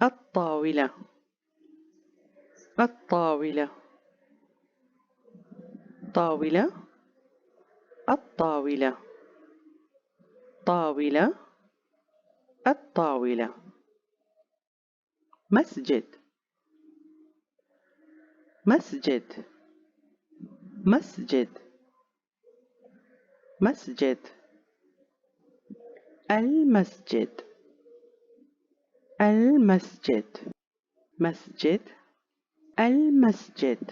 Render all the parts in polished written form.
الطاولة، الطاولة، طاولة، الطاولة، طاولة، الطاولة. مسجد، مسجد، مسجد، مسجد. المسجد، المسجد، مسجد، المسجد،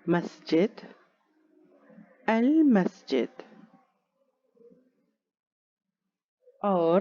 مسجد، المسجد. اور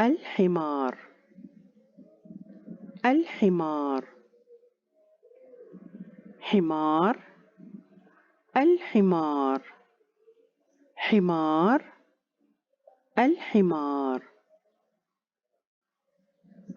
الحمار، الحمار، حمار، الحمار، حمار، الحمار.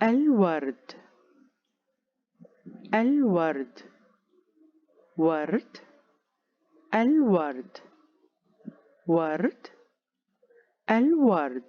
الورد، الورد، ورد، الورد، ورد، الورد.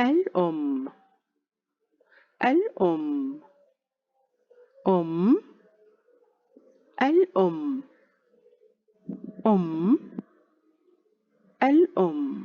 الأم، الأم، أم، الأم، أم، الأم.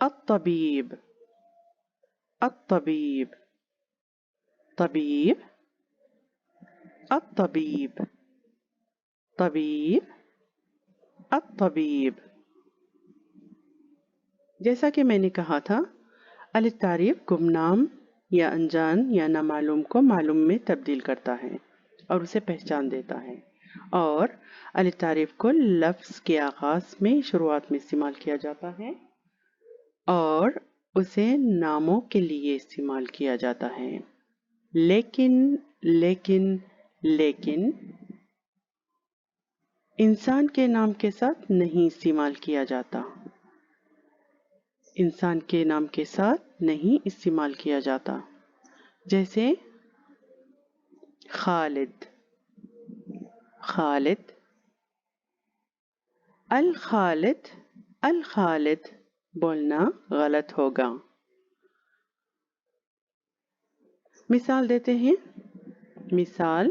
الطبيب الطبيب، طبيب الطبيب طبيب الطبيب۔ جیسا کہ میں نے کہا تھا، الف تعریف گمنام یا انجان یا نامعلوم کو معلوم میں تبدیل کرتا ہے اور اسے پہچان دیتا ہے، اور الف تعریف کو لفظ کے آغاز میں شروعات میں استعمال کیا جاتا ہے اور اسے ناموں کے لیے استعمال کیا جاتا ہے، لیکن لیکن لیکن انسان کے نام کے ساتھ نہیں استعمال کیا جاتا، انسان کے نام کے ساتھ نہیں استعمال کیا جاتا، جیسے خالد خالد، الخالد الخالد بولنا غلط ہوگا۔ مثال دیتے ہیں، مثال،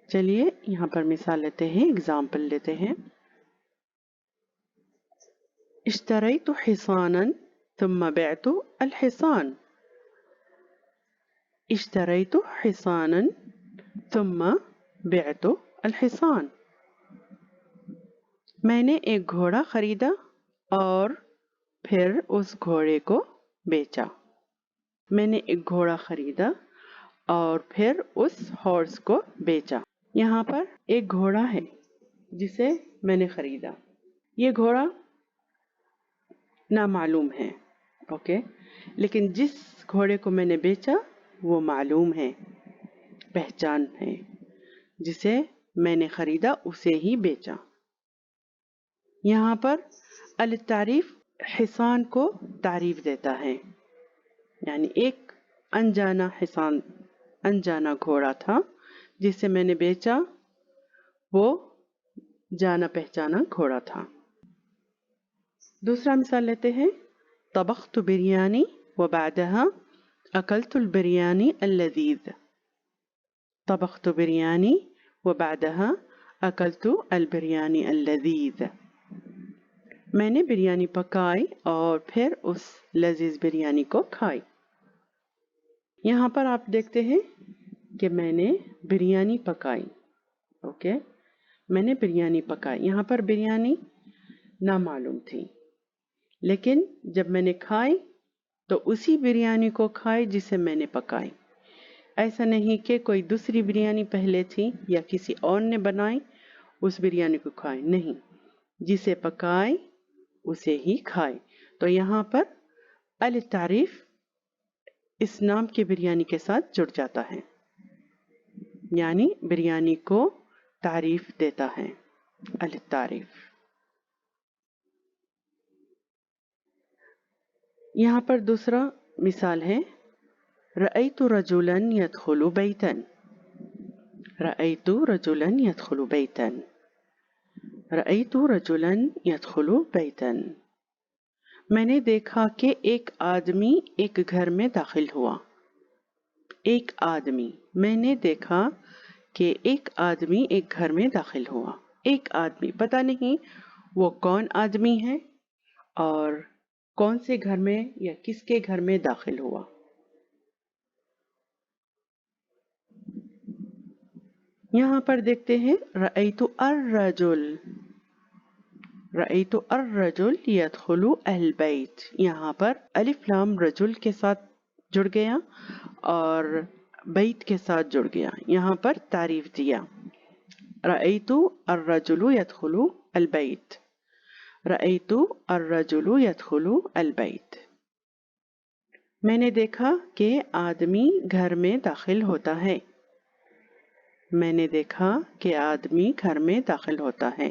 چلیے یہاں پر مثال لیتے ہیں، اگزامپل لیتے ہیں۔ اشتریت حصانا ثم بعت الحصان، اشتریت حصانا ثم بعت الحصان، میں نے ایک گھوڑا خریدا اور پھر اس گھوڑے کو بیچا، میں نے ایک گھوڑا خریدا اور پھر اس ہارس کو بیچا۔ یہاں پر ایک گھوڑا ہے جسے میں نے خریدا، یہ گھوڑا نامعلوم ہے، اوکے، لیکن جس گھوڑے کو میں نے بیچا وہ معلوم ہے، پہچان ہے، جسے میں نے خریدا اسے ہی بیچا۔ یہاں پر الف تعریف حصان کو تعریف دیتا ہے، یعنی ایک انجانا حصان، انجانا گھوڑا تھا جسے میں نے بیچا، وہ جانا پہچانا گھوڑا تھا۔ دوسرا مثال لیتے ہیں، طبخت بریانی وبعدها أكلت البرياني اللذيذ، طبخت بریانی وبعدها أكلت البرياني اللذيذ، میں نے بریانی پکائی اور پھر اس لذیذ بریانی کو کھائی۔ یہاں پر آپ دیکھتے ہیں کہ میں نے بریانی پکائی، اوکے، میں نے بریانی پکائی، یہاں پر بریانی نامعلوم تھی، لیکن جب میں نے کھائی تو اسی بریانی کو کھائی جسے میں نے پکائی، ایسا نہیں کہ کوئی دوسری بریانی پہلے تھی یا کسی اور نے بنائی اس بریانی کو کھائی، نہیں، جسے پکائی اسے ہی کھائی۔ تو یہاں پر الف تعریف اس نام کی بریانی کے ساتھ جڑ جاتا ہے، یعنی بریانی کو تعریف دیتا ہے الف تعریف۔ یہاں پر دوسرا مثال ہے، رأيت رجلا يدخل بيتا، رأيت رجلا يدخل بيتا، رأيت رجلا يدخل بيتا، میں نے دیکھا کہ ایک آدمی ایک گھر میں داخل ہوا، ایک آدمی، میں نے دیکھا کہ ایک آدمی ایک گھر میں داخل ہوا، ایک آدمی، پتہ نہیں وہ کون آدمی ہے اور کون سے گھر میں یا کس کے گھر میں داخل ہوا۔ یہاں پر دیکھتے ہیں، رأيت الرجل، رأيت الرجل يدخل البيت، یہاں پر الف لام رجل کے ساتھ جڑ گیا اور بیت کے ساتھ جڑ گیا، یہاں پر تعریف دیا، رأيت الرجل يدخل البيت، رأيت الرجل يدخل البيت، میں نے دیکھا کہ آدمی گھر میں داخل ہوتا ہے، میں نے دیکھا کہ آدمی گھر میں داخل ہوتا ہے۔